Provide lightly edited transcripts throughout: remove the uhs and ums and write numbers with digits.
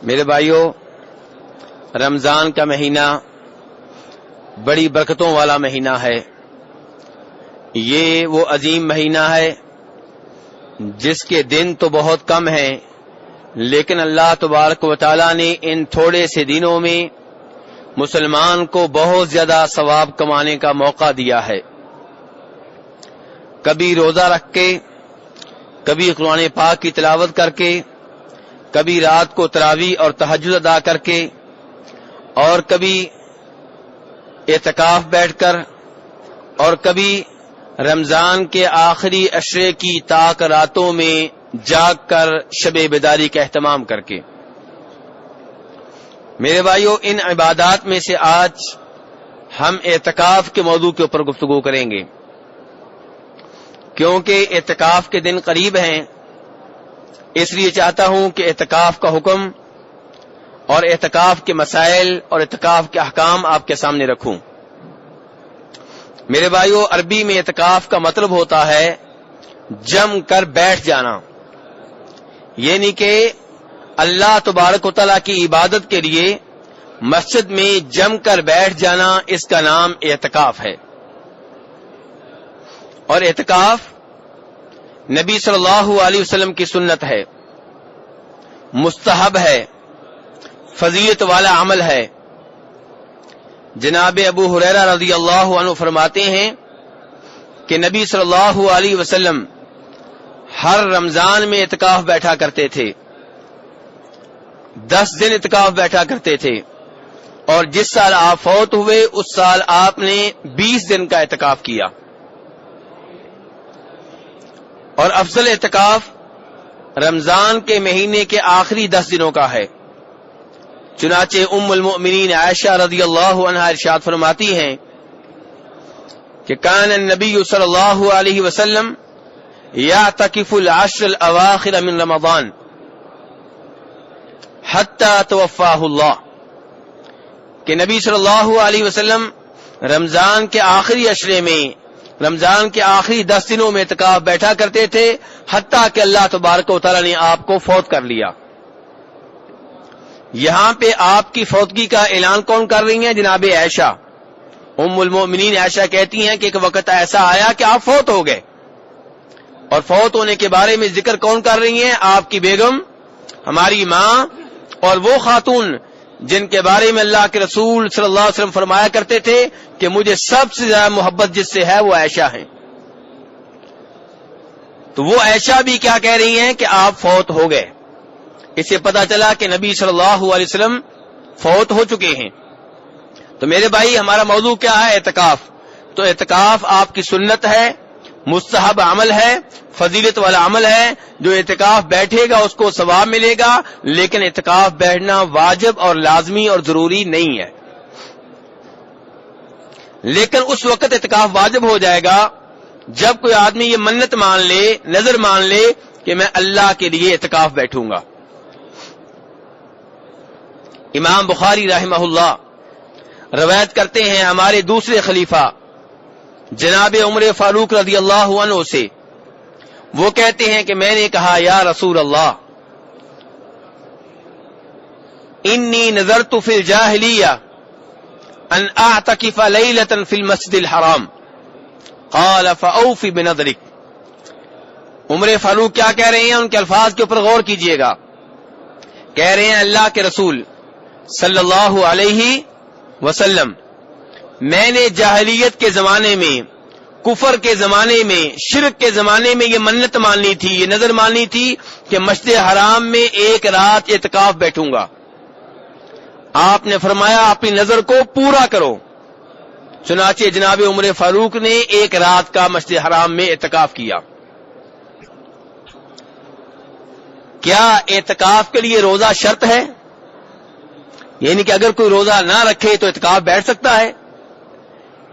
میرے بھائیوں، رمضان کا مہینہ بڑی برکتوں والا مہینہ ہے۔ یہ وہ عظیم مہینہ ہے جس کے دن تو بہت کم ہیں، لیکن اللہ تبارک و تعالی نے ان تھوڑے سے دنوں میں مسلمان کو بہت زیادہ ثواب کمانے کا موقع دیا ہے۔ کبھی روزہ رکھ کے، کبھی قرآن پاک کی تلاوت کر کے، کبھی رات کو تراویح اور تہجد ادا کر کے، اور کبھی اعتکاف بیٹھ کر، اور کبھی رمضان کے آخری عشرے کی تاک راتوں میں جاگ کر شب بیداری کا اہتمام کر کے۔ میرے بھائیوں، ان عبادات میں سے آج ہم اعتکاف کے موضوع کے اوپر گفتگو کریں گے، کیونکہ اعتکاف کے دن قریب ہیں۔ اس لیے چاہتا ہوں کہ اعتکاف کا حکم اور اعتکاف کے مسائل اور اعتکاف کے احکام آپ کے سامنے رکھوں۔ میرے بھائیوں، عربی میں اعتکاف کا مطلب ہوتا ہے جم کر بیٹھ جانا، یعنی کہ اللہ تبارک و تعالیٰ کی عبادت کے لیے مسجد میں جم کر بیٹھ جانا، اس کا نام اعتکاف ہے۔ اور اعتکاف نبی صلی اللہ علیہ وسلم کی سنت ہے، مستحب ہے، فضیلت والا عمل ہے۔ جناب ابو ہریرہ رضی اللہ عنہ فرماتے ہیں کہ نبی صلی اللہ علیہ وسلم ہر رمضان میں اعتکاف بیٹھا کرتے تھے، 10 دن اعتکاف بیٹھا کرتے تھے، اور جس سال آپ فوت ہوئے اس سال آپ نے 20 دن کا اعتکاف کیا۔ اور افضل اعتکاف رمضان کے مہینے کے آخری 10 دنوں کا ہے۔ چنانچہ ام المؤمنین عائشہ رضی اللہ عنہا ارشاد فرماتی ہیں کہ کان النبی صلی اللہ علیہ وسلم یعتکف العشر الاواخر من رمضان حتی توفاہ اللہ، کہ نبی صلی اللہ علیہ وسلم رمضان کے آخری عشرے میں، رمضان کے آخری 10 دنوں میں اعتکاف بیٹھا کرتے تھے، حتیٰ کہ اللہ تبارک و تعالیٰ نے آپ کو فوت کر لیا۔ یہاں پہ آپ کی فوتگی کا اعلان کون کر رہی ہیں؟ جناب عائشہ، ام المؤمنین عائشہ کہتی ہیں کہ ایک وقت ایسا آیا کہ آپ فوت ہو گئے، اور فوت ہونے کے بارے میں ذکر کون کر رہی ہیں؟ آپ کی بیگم، ہماری ماں، اور وہ خاتون جن کے بارے میں اللہ کے رسول صلی اللہ علیہ وسلم فرمایا کرتے تھے کہ مجھے سب سے زیادہ محبت جس سے ہے وہ عائشہ ہیں۔ تو وہ عائشہ بھی کیا کہہ رہی ہیں کہ آپ فوت ہو گئے۔ اس سے پتا چلا کہ نبی صلی اللہ علیہ وسلم فوت ہو چکے ہیں۔ تو میرے بھائی، ہمارا موضوع کیا ہے؟ اعتکاف۔ تو اعتکاف آپ کی سنت ہے، مستحب عمل ہے، فضیلت والا عمل ہے۔ جو اعتکاف بیٹھے گا اس کو ثواب ملے گا، لیکن اعتکاف بیٹھنا واجب اور لازمی اور ضروری نہیں ہے۔ لیکن اس وقت اعتکاف واجب ہو جائے گا جب کوئی آدمی یہ منت مان لے، نظر مان لے کہ میں اللہ کے لیے اعتکاف بیٹھوں گا۔ امام بخاری رحمہ اللہ روایت کرتے ہیں ہمارے دوسرے خلیفہ جناب عمر فاروق رضی اللہ عنہ سے، وہ کہتے ہیں کہ میں نے کہا یا رسول اللہ، انی نذرت فی الجاہلیہ ان اعتکف لیلۃ فی المسجد الحرام، قال فاوف بنذرک۔ عمر فاروق کیا کہہ رہے ہیں؟ ان کے الفاظ کے اوپر غور کیجئے گا۔ کہہ رہے ہیں اللہ کے رسول صلی اللہ علیہ وسلم، میں نے جاہلیت کے زمانے میں، کفر کے زمانے میں، شرک کے زمانے میں یہ منت ماننی تھی، یہ نظر ماننی تھی کہ مسجد حرام میں ایک رات اعتکاف بیٹھوں گا۔ آپ نے فرمایا اپنی نظر کو پورا کرو۔ چنانچہ جناب عمر فاروق نے ایک رات کا مسجد حرام میں اعتکاف کیا۔ کیا اعتکاف کے لیے روزہ شرط ہے؟ یعنی کہ اگر کوئی روزہ نہ رکھے تو اعتکاف بیٹھ سکتا ہے،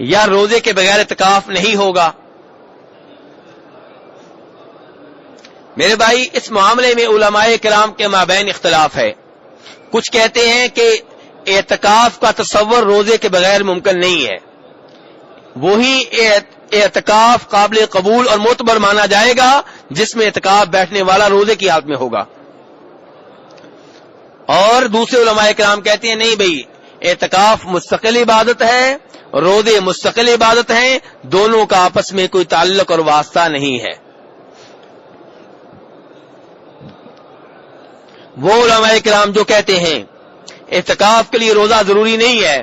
یا روزے کے بغیر اعتکاف نہیں ہوگا؟ میرے بھائی، اس معاملے میں علماء کرام کے مابین اختلاف ہے۔ کچھ کہتے ہیں کہ اعتکاف کا تصور روزے کے بغیر ممکن نہیں ہے، وہی اعتکاف قابل قبول اور معتبر مانا جائے گا جس میں اعتکاف بیٹھنے والا روزے کی حالت میں ہوگا۔ اور دوسرے علماء کرام کہتے ہیں نہیں بھئی، اعتکاف مستقل عبادت ہے، روزے مستقل عبادت ہیں، دونوں کا آپس میں کوئی تعلق اور واسطہ نہیں ہے۔ وہ علماء کرام جو کہتے ہیں اعتکاف کے لیے روزہ ضروری نہیں ہے،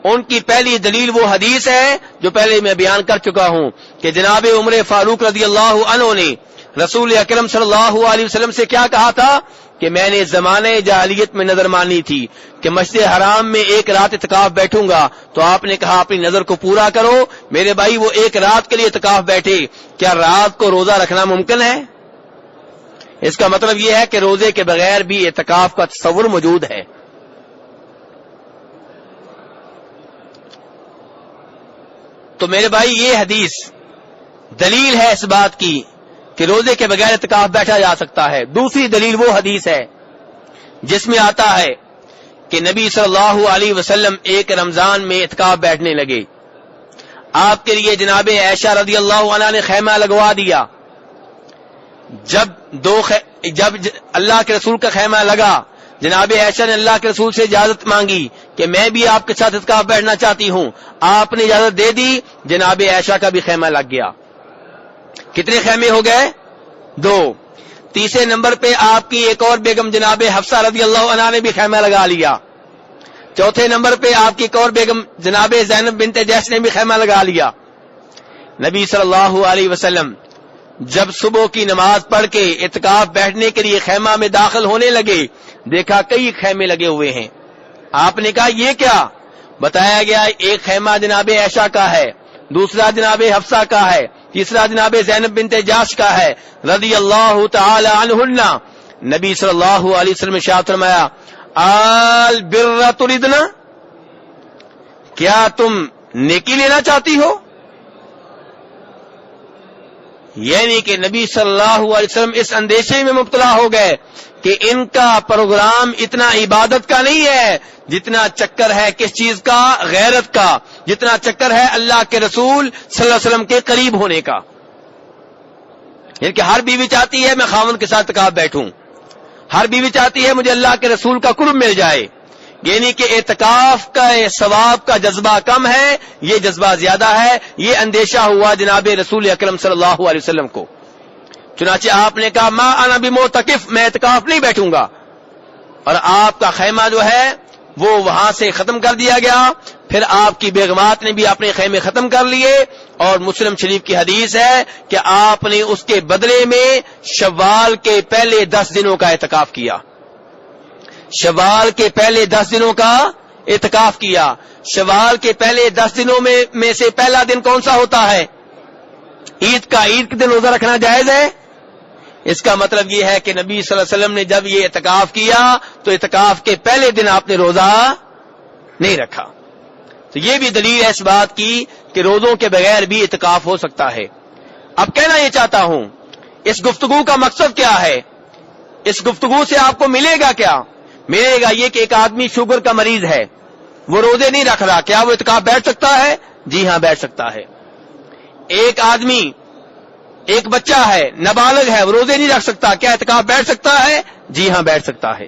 ان کی پہلی دلیل وہ حدیث ہے جو پہلے میں بیان کر چکا ہوں کہ جناب عمر فاروق رضی اللہ عنہ نے رسول اکرم صلی اللہ علیہ وسلم سے کیا کہا تھا کہ میں نے زمانے جاہلیت میں نظر مانی تھی کہ مسجد حرام میں ایک رات اعتکاف بیٹھوں گا، تو آپ نے کہا اپنی نظر کو پورا کرو۔ میرے بھائی وہ ایک رات کے لیے اعتکاف بیٹھے، کیا رات کو روزہ رکھنا ممکن ہے؟ اس کا مطلب یہ ہے کہ روزے کے بغیر بھی اعتکاف کا تصور موجود ہے۔ تو میرے بھائی یہ حدیث دلیل ہے اس بات کی کہ روزے کے بغیر اعتکاف بیٹھا جا سکتا ہے۔ دوسری دلیل وہ حدیث ہے جس میں آتا ہے کہ نبی صلی اللہ علیہ وسلم ایک رمضان میں اعتکاف بیٹھنے لگے، آپ کے لیے جناب عائشہ رضی اللہ عنہا نے خیمہ لگوا دیا۔ جب اللہ کے رسول کا خیمہ لگا، جناب عائشہ نے اللہ کے رسول سے اجازت مانگی کہ میں بھی آپ کے ساتھ اعتکاف بیٹھنا چاہتی ہوں، آپ نے اجازت دے دی، جناب عائشہ کا بھی خیمہ لگ گیا۔ کتنے خیمے ہو گئے؟ 2۔ تیسرے نمبر پہ آپ کی ایک اور بیگم جناب حفصہ رضی اللہ عنہا نے بھی خیمہ لگا لیا۔ چوتھے نمبر پہ آپ کی ایک اور بیگم جناب زینب بنت جحش نے بھی خیمہ لگا لیا۔ نبی صلی اللہ علیہ وسلم جب صبح کی نماز پڑھ کے اعتکاف بیٹھنے کے لیے خیمہ میں داخل ہونے لگے، دیکھا کئی خیمے لگے ہوئے ہیں۔ آپ نے کہا یہ کیا؟ بتایا گیا ایک خیمہ جناب عائشہ کا ہے، دوسرا جناب حفصہ کا ہے، تیسرا جناب زینب بنت جحش کا ہے رضی اللہ تعالی عنہن۔ نبی صلی اللہ علیہ وسلم نے ارشاد فرمایا البر تريدنا، کیا تم نیکی لینا چاہتی ہو؟ یعنی کہ نبی صلی اللہ علیہ وسلم اس اندیشے میں مبتلا ہو گئے کہ ان کا پروگرام اتنا عبادت کا نہیں ہے جتنا چکر ہے کس چیز کا؟ غیرت کا، جتنا چکر ہے اللہ کے رسول صلی اللہ علیہ وسلم کے قریب ہونے کا۔ یعنی کہ ہر بیوی چاہتی ہے میں خاوند کے ساتھ اعتکاف بیٹھوں، ہر بیوی چاہتی ہے مجھے اللہ کے رسول کا قرب مل جائے۔ یعنی کہ اعتکاف کا ثواب کا جذبہ کم ہے، یہ جذبہ زیادہ ہے۔ یہ اندیشہ ہوا جناب رسول اکرم صلی اللہ علیہ وسلم کو، چنانچہ آپ نے کہا ما انا بمعتکف، میں اعتکاف نہیں بیٹھوں گا، اور آپ کا خیمہ جو ہے وہ وہاں سے ختم کر دیا گیا۔ پھر آپ کی بیگمات نے بھی اپنے خیمے ختم کر لیے، اور مسلم شریف کی حدیث ہے کہ آپ نے اس کے بدلے میں شوال کے پہلے 10 دنوں کا اعتکاف کیا۔ شوال کے پہلے 10 دنوں کا اعتکاف کیا۔ شوال کے پہلے 10 دنوں میں سے پہلا دن کون سا ہوتا ہے؟ عید کا۔ عید کے دن روزہ رکھنا جائز ہے؟ اس کا مطلب یہ ہے کہ نبی صلی اللہ علیہ وسلم نے جب یہ اعتکاف کیا تو اعتکاف کے پہلے دن آپ نے روزہ نہیں رکھا۔ تو یہ بھی دلیل ہے اس بات کی کہ روزوں کے بغیر بھی اعتکاف ہو سکتا ہے۔ اب کہنا یہ چاہتا ہوں اس گفتگو کا مقصد کیا ہے؟ اس گفتگو سے آپ کو ملے گا کیا؟ ملے گا یہ کہ ایک آدمی شوگر کا مریض ہے، وہ روزے نہیں رکھ رہا، کیا وہ اعتکاف بیٹھ سکتا ہے؟ جی ہاں بیٹھ سکتا ہے۔ ایک آدمی، ایک بچہ ہے نابالغ ہے، وہ روزے نہیں رکھ سکتا، کیا اعتکاف بیٹھ سکتا ہے؟ جی ہاں بیٹھ سکتا ہے۔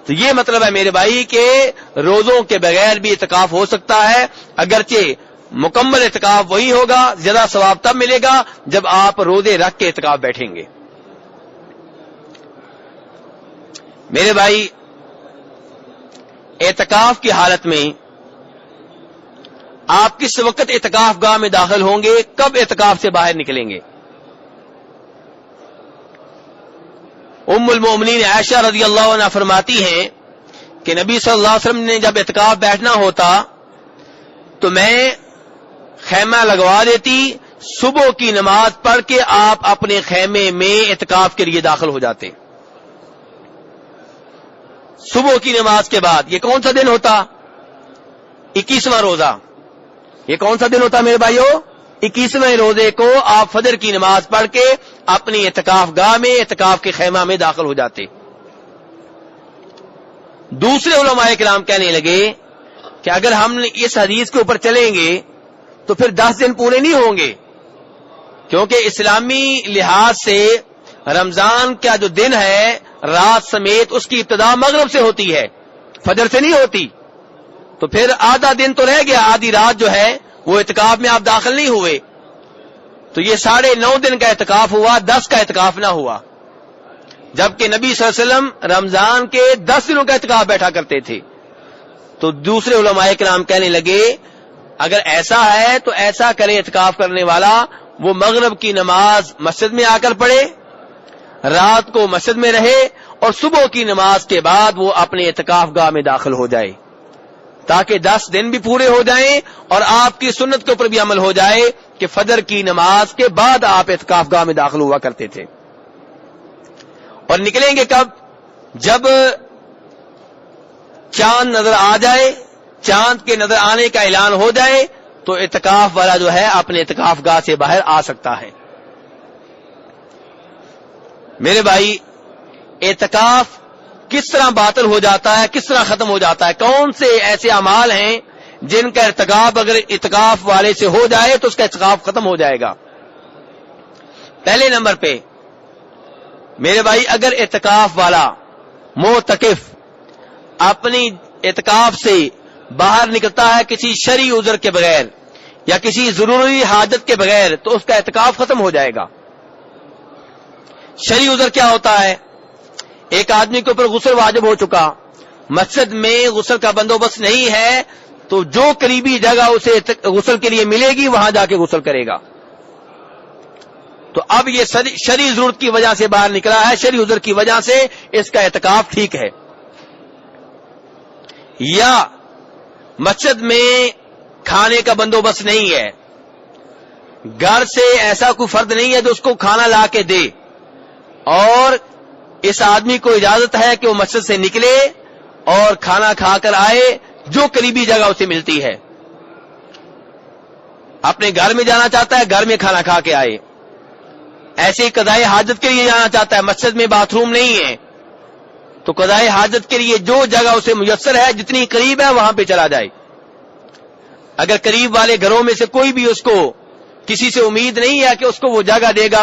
تو یہ مطلب ہے میرے بھائی کہ روزوں کے بغیر بھی اعتکاف ہو سکتا ہے، اگرچہ مکمل اعتکاف وہی ہوگا، زیادہ ثواب تب ملے گا جب آپ روزے رکھ کے اعتکاف بیٹھیں گے۔ میرے بھائی اعتکاف کی حالت میں آپ کس وقت اعتکاف گاہ میں داخل ہوں گے، کب اعتکاف سے باہر نکلیں گے؟ ام المؤمنین عائشہ رضی اللہ عنہا فرماتی ہیں کہ نبی صلی اللہ علیہ وسلم نے جب اعتکاف بیٹھنا ہوتا تو میں خیمہ لگوا دیتی، صبح کی نماز پڑھ کے آپ اپنے خیمے میں اعتکاف کے لیے داخل ہو جاتے۔ صبح کی نماز کے بعد یہ کون سا دن ہوتا؟ 21واں روزہ۔ یہ کون سا دن ہوتا میرے بھائیو؟ 21ویں روزے کو آپ فجر کی نماز پڑھ کے اپنی اعتکاف گاہ میں، اعتکاف کے خیمہ میں داخل ہو جاتے۔ دوسرے علماء کرام کہنے لگے کہ اگر ہم اس حدیث کے اوپر چلیں گے تو پھر 10 دن پورے نہیں ہوں گے، کیونکہ اسلامی لحاظ سے رمضان کا جو دن ہے رات سمیت اس کی ابتدا مغرب سے ہوتی ہے، فجر سے نہیں ہوتی، تو پھر آدھا دن تو رہ گیا، آدھی رات جو ہے وہ اعتکاف میں آپ داخل نہیں ہوئے، تو یہ 9.5 دن کا اعتکاف ہوا، 10 کا اعتکاف نہ ہوا، جبکہ نبی صلی اللہ علیہ وسلم رمضان کے 10 دنوں کا اعتکاف بیٹھا کرتے تھے۔ تو دوسرے علماء کرام کہنے لگے اگر ایسا ہے تو ایسا کرے اعتکاف کرنے والا، وہ مغرب کی نماز مسجد میں آ کر پڑھے، رات کو مسجد میں رہے، اور صبح کی نماز کے بعد وہ اپنے اعتکاف گاہ میں داخل ہو جائے، تاکہ 10 دن بھی پورے ہو جائیں اور آپ کی سنت کے اوپر بھی عمل ہو جائے کہ فجر کی نماز کے بعد آپ اعتکاف گاہ میں داخل ہوا کرتے تھے۔ اور نکلیں گے کب؟ جب چاند نظر آ جائے، چاند کے نظر آنے کا اعلان ہو جائے تو اعتکاف والا جو ہے اپنے اعتکاف گاہ سے باہر آ سکتا ہے۔ میرے بھائی، اعتکاف کس طرح باطل ہو جاتا ہے، کس طرح ختم ہو جاتا ہے؟ کون سے ایسے اعمال ہیں جن کا ارتکاب اگر اعتکاف والے سے ہو جائے تو اس کا اعتکاف ختم ہو جائے گا؟ پہلے نمبر پہ میرے بھائی، اگر اعتکاف والا معتکف اپنی اعتکاف سے باہر نکلتا ہے کسی شرعی عذر کے بغیر یا کسی ضروری حاجت کے بغیر تو اس کا اعتکاف ختم ہو جائے گا۔ شرعی عذر کیا ہوتا ہے؟ ایک آدمی کے اوپر غسل واجب ہو چکا، مسجد میں غسل کا بندوبست نہیں ہے، تو جو قریبی جگہ اسے غسل کے لیے ملے گی وہاں جا کے غسل کرے گا۔ تو اب یہ شرعی ضرورت کی وجہ سے باہر نکلا ہے، شرعی عذر کی وجہ سے اس کا اعتکاف ٹھیک ہے۔ یا مسجد میں کھانے کا بندوبست نہیں ہے، گھر سے ایسا کوئی فرد نہیں ہے جو اس کو کھانا لا کے دے، اور اس آدمی کو اجازت ہے کہ وہ مسجد سے نکلے اور کھانا کھا کر آئے جو قریبی جگہ اسے ملتی ہے۔ اپنے گھر میں جانا چاہتا ہے، گھر میں کھانا کھا کے آئے۔ ایسے ہی قضائے حاجت کے لیے جانا چاہتا ہے، مسجد میں باتھ روم نہیں ہے، تو قضائے حاجت کے لیے جو جگہ اسے میسر ہے، جتنی قریب ہے وہاں پہ چلا جائے۔ اگر قریب والے گھروں میں سے کوئی بھی اس کو کسی سے امید نہیں ہے کہ اس کو وہ جگہ دے گا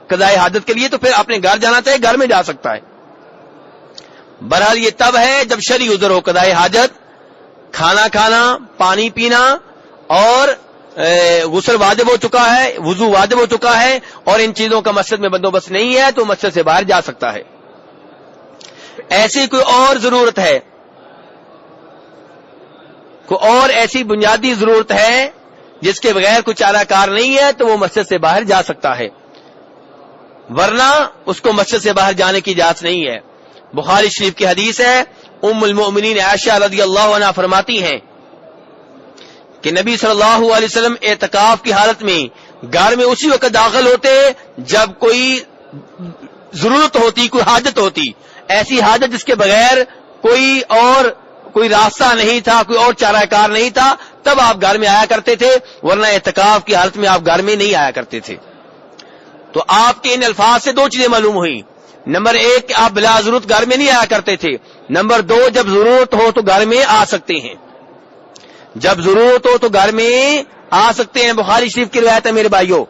قضائے حاجت کے لیے، تو پھر اپنے گھر جانا چاہے، گھر میں جا سکتا ہے۔ بہرحال یہ تب ہے جب شرعی عذر ہو، قضائے حاجت، کھانا کھانا، پانی پینا، اور غسل واجب ہو چکا ہے، وضو واجب ہو چکا ہے، اور ان چیزوں کا مسجد میں بندوبست نہیں ہے تو مسجد سے باہر جا سکتا ہے۔ ایسی کوئی اور ضرورت ہے، کوئی اور ایسی بنیادی ضرورت ہے جس کے بغیر کوئی چارہ کار نہیں ہے تو وہ مسجد سے باہر جا سکتا ہے، ورنہ اس کو مسجد سے باہر جانے کی اجازت نہیں ہے۔ بخاری شریف کی حدیث ہے، ام المؤمنین عائشہ رضی اللہ عنہا فرماتی ہیں کہ نبی صلی اللہ علیہ وسلم اعتکاف کی حالت میں گھر میں اسی وقت داخل ہوتے جب کوئی ضرورت ہوتی، کوئی حاجت ہوتی، ایسی حاجت جس کے بغیر کوئی راستہ نہیں تھا، کوئی اور چارہ کار نہیں تھا، تب آپ گھر میں آیا کرتے تھے، ورنہ اعتکاف کی حالت میں آپ گھر میں نہیں آیا کرتے تھے۔ تو آپ کے ان الفاظ سے 2 چیزیں معلوم ہوئی۔ نمبر 1 کہ آپ بلا ضرورت گھر میں نہیں آیا کرتے تھے، نمبر 2 جب ضرورت ہو تو گھر میں آ سکتے ہیں، جب ضرورت ہو تو گھر میں آ سکتے ہیں۔ بخاری شریف کی روایت ہے میرے بھائیوں۔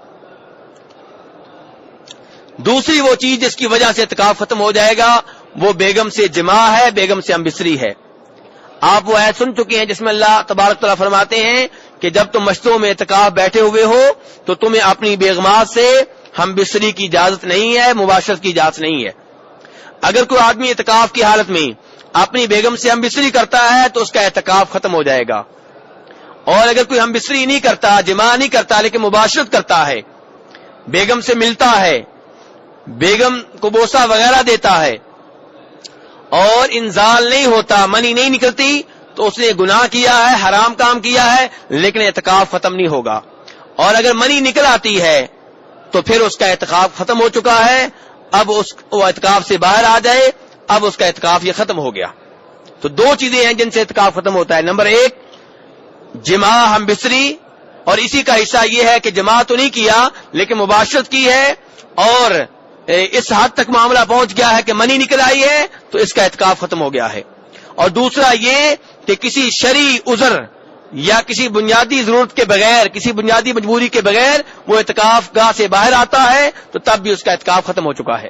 دوسری وہ چیز جس کی وجہ سے اعتکاف ختم ہو جائے گا وہ بیگم سے جماع ہے، بیگم سے ہمبستری ہے۔ آپ وہ آیت سن چکے ہیں جس میں اللہ تبارک تعالیٰ فرماتے ہیں کہ جب تم مشتوں میں اعتکاف بیٹھے ہوئے ہو تو تمہیں اپنی بیگمات سے ہمبستری کی اجازت نہیں ہے، مباشرت کی اجازت نہیں ہے۔ اگر کوئی آدمی اعتکاف کی حالت میں اپنی بیگم سے ہمبستری کرتا ہے تو اس کا اعتکاف ختم ہو جائے گا، اور اگر کوئی ہمبستری نہیں کرتا، جماع نہیں کرتا، لیکن مباشرت کرتا ہے، بیگم سے ملتا ہے، بیگم کو بوسہ وغیرہ دیتا ہے، اور انزال نہیں ہوتا، منی نہیں نکلتی، تو اس نے گناہ کیا ہے، حرام کام کیا ہے، لیکن اعتکاف ختم نہیں ہوگا۔ اور اگر منی نکل آتی ہے تو پھر اس کا اعتکاف ختم ہو چکا ہے، اب وہ اعتکاف سے باہر آ جائے، اب اس کا اعتکاف یہ ختم ہو گیا۔ تو 2 چیزیں ہیں جن سے اعتکاف ختم ہوتا ہے۔ نمبر 1 جماع، ہمبستری، اور اسی کا حصہ یہ ہے کہ جماع تو نہیں کیا لیکن مباشرت کی ہے، اور اس حد تک معاملہ پہنچ گیا ہے کہ منی نکل آئی ہے، تو اس کا اعتکاف ختم ہو گیا ہے۔ اور دوسرا یہ کہ کسی شرعی عذر یا کسی بنیادی ضرورت کے بغیر، کسی بنیادی مجبوری کے بغیر وہ اعتکاف گاہ سے باہر آتا ہے تو تب بھی اس کا اعتکاف ختم ہو چکا ہے۔